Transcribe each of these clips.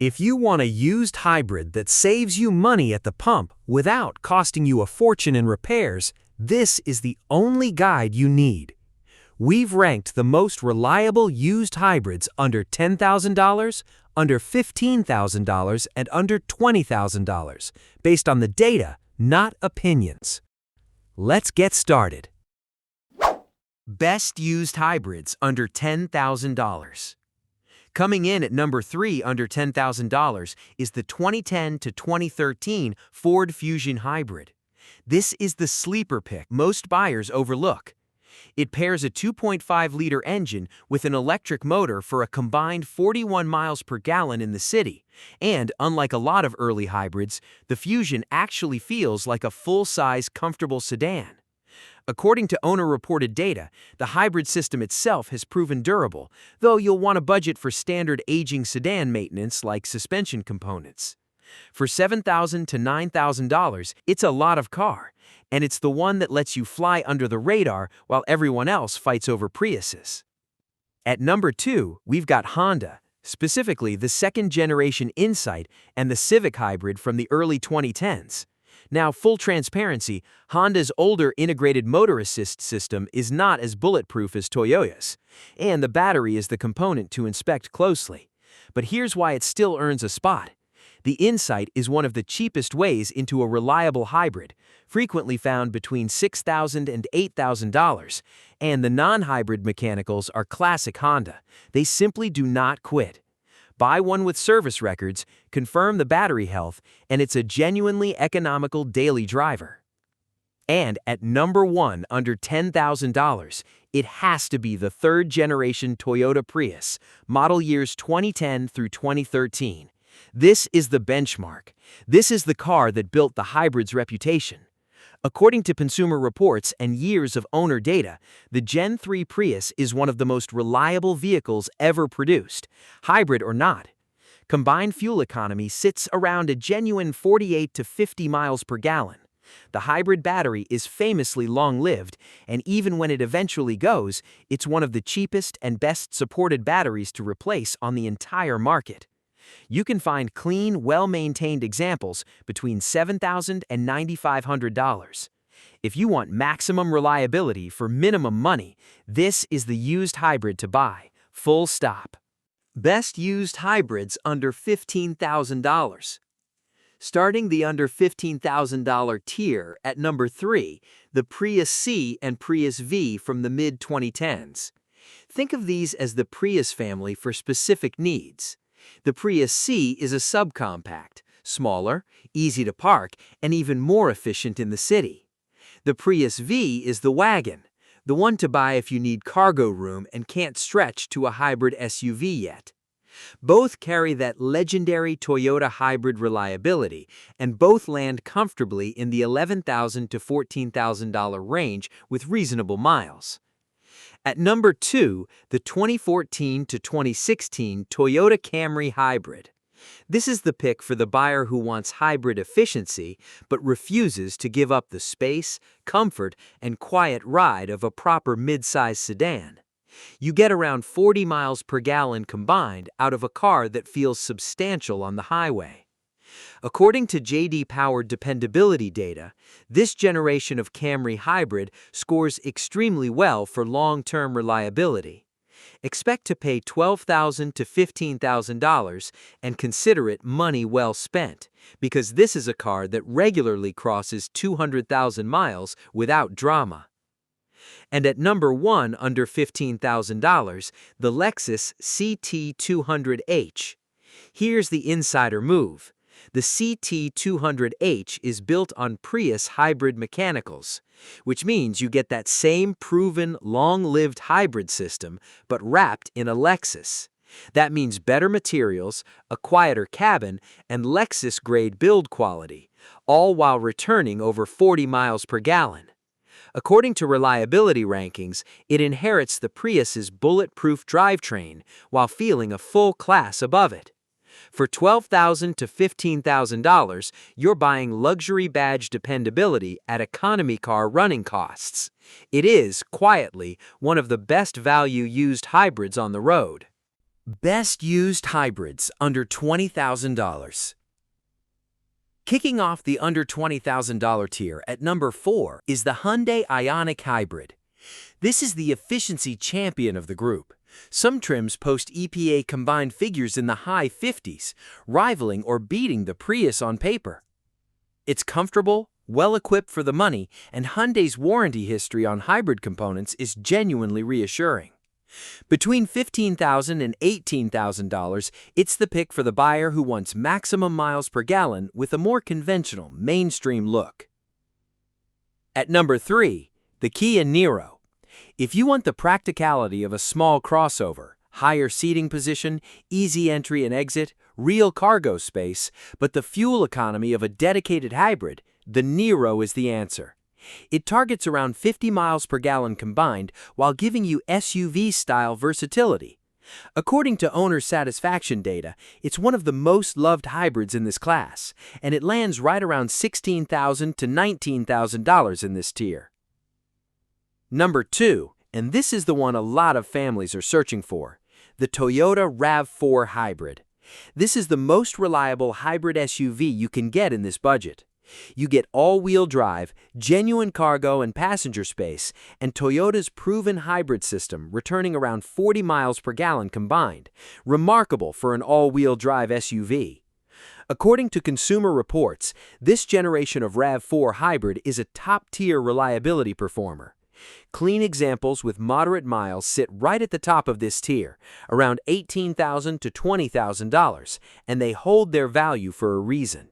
If you want a used hybrid that saves you money at the pump without costing you a fortune in repairs, this is the only guide you need. We've ranked the most reliable used hybrids under $10,000, under $15,000, and under $20,000, based on the data, not opinions. Let's get started. Best used hybrids under $10,000. Coming in at number 3 under $10,000 is the 2010 to 2013 Ford Fusion Hybrid. This is the sleeper pick most buyers overlook. It pairs a 2.5-liter engine with an electric motor for a combined 41 miles per gallon in the city, and unlike a lot of early hybrids, the Fusion actually feels like a full-size, comfortable sedan. According to owner-reported data, the hybrid system itself has proven durable, though you'll want a budget for standard aging sedan maintenance like suspension components. For $7,000 to $9,000, it's a lot of car, and it's the one that lets you fly under the radar while everyone else fights over Priuses. At number 2, we've got Honda, specifically the second-generation Insight and the Civic hybrid from the early 2010s. Now, full transparency, Honda's older integrated motor assist system is not as bulletproof as Toyota's, and the battery is the component to inspect closely. But here's why it still earns a spot. The Insight is one of the cheapest ways into a reliable hybrid, frequently found between $6,000 and $8,000, and the non-hybrid mechanicals are classic Honda. They simply do not quit. Buy one with service records, confirm the battery health, and it's a genuinely economical daily driver. And at number 1 under $10,000, it has to be the third-generation Toyota Prius, model years 2010 through 2013. This is the benchmark. This is the car that built the hybrid's reputation. According to Consumer Reports and years of owner data, the Gen 3 Prius is one of the most reliable vehicles ever produced, hybrid or not. Combined fuel economy sits around a genuine 48 to 50 miles per gallon. The hybrid battery is famously long-lived, and even when it eventually goes, it's one of the cheapest and best-supported batteries to replace on the entire market. You can find clean, well-maintained examples between $7,000 and $9,500. If you want maximum reliability for minimum money, this is the used hybrid to buy, full stop. Best used hybrids under $15,000. Starting the under $15,000 tier at number 3, the Prius C and Prius V from the mid-2010s. Think of these as the Prius family for specific needs. The Prius C is a subcompact, smaller, easy to park, and even more efficient in the city. The Prius V is the wagon, the one to buy if you need cargo room and can't stretch to a hybrid SUV yet. Both carry that legendary Toyota hybrid reliability, and both land comfortably in the $11,000 to $14,000 range with reasonable miles. At number 2, the 2014 to 2016 Toyota Camry Hybrid. This is the pick for the buyer who wants hybrid efficiency but refuses to give up the space, comfort, and quiet ride of a proper mid-size sedan. You get around 40 miles per gallon combined out of a car that feels substantial on the highway. According to J.D. Power dependability data, this generation of Camry Hybrid scores extremely well for long-term reliability. Expect to pay $12,000 to $15,000 and consider it money well spent, because this is a car that regularly crosses 200,000 miles without drama. And at number 1 under $15,000, the Lexus CT200H. Here's the insider move. The CT200H is built on Prius hybrid mechanicals, which means you get that same proven, long-lived hybrid system, but wrapped in a Lexus. That means better materials, a quieter cabin, and Lexus-grade build quality, all while returning over 40 miles per gallon. According to reliability rankings, it inherits the Prius's bulletproof drivetrain while feeling a full class above it. For $12,000 to $15,000, you're buying luxury badge dependability at economy car running costs. It is, quietly, one of the best value used hybrids on the road. Best used hybrids under $20,000. Kicking off the under $20,000 tier at number 4 is the Hyundai Ioniq Hybrid. This is the efficiency champion of the group. Some trims post EPA combined figures in the high 50s, rivaling or beating the Prius on paper. It's comfortable, well-equipped for the money, and Hyundai's warranty history on hybrid components is genuinely reassuring. Between $15,000 and $18,000, it's the pick for the buyer who wants maximum miles per gallon with a more conventional, mainstream look. At number 3, the Kia Niro. If you want the practicality of a small crossover, higher seating position, easy entry and exit, real cargo space, but the fuel economy of a dedicated hybrid, the Niro is the answer. It targets around 50 miles per gallon combined while giving you SUV-style versatility. According to owner satisfaction data, it's one of the most loved hybrids in this class, and it lands right around $16,000 to $19,000 in this tier. Number 2, and this is the one a lot of families are searching for, the Toyota RAV4 Hybrid. This is the most reliable hybrid SUV you can get in this budget. You get all-wheel drive, genuine cargo and passenger space, and Toyota's proven hybrid system returning around 40 miles per gallon combined, remarkable for an all-wheel drive SUV. According to Consumer Reports, this generation of RAV4 hybrid is a top-tier reliability performer. Clean examples with moderate miles sit right at the top of this tier, around $18,000 to $20,000, and they hold their value for a reason.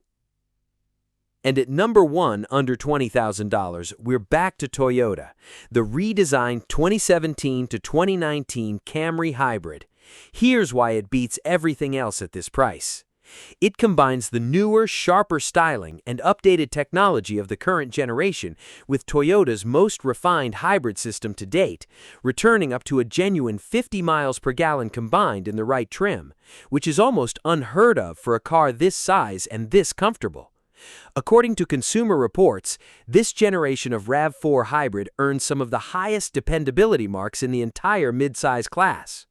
And at number 1 under $20,000, we're back to Toyota, the redesigned 2017 to 2019 Camry Hybrid. Here's why it beats everything else at this price. It combines the newer, sharper styling and updated technology of the current generation with Toyota's most refined hybrid system to date, returning up to a genuine 50 miles per gallon combined in the right trim, which is almost unheard of for a car this size and this comfortable. According to Consumer Reports, this generation of RAV4 hybrid earns some of the highest dependability marks in the entire midsize class.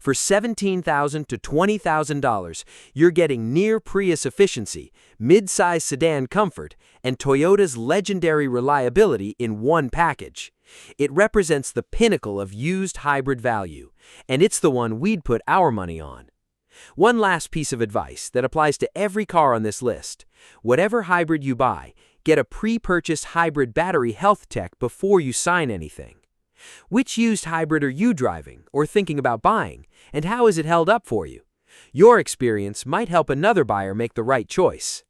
For $17,000 to $20,000, you're getting near Prius efficiency, midsize sedan comfort, and Toyota's legendary reliability in one package. It represents the pinnacle of used hybrid value, and it's the one we'd put our money on. One last piece of advice that applies to every car on this list. Whatever hybrid you buy, get a pre-purchase hybrid battery health check before you sign anything. Which used hybrid are you driving or thinking about buying, and how has it held up for you? Your experience might help another buyer make the right choice.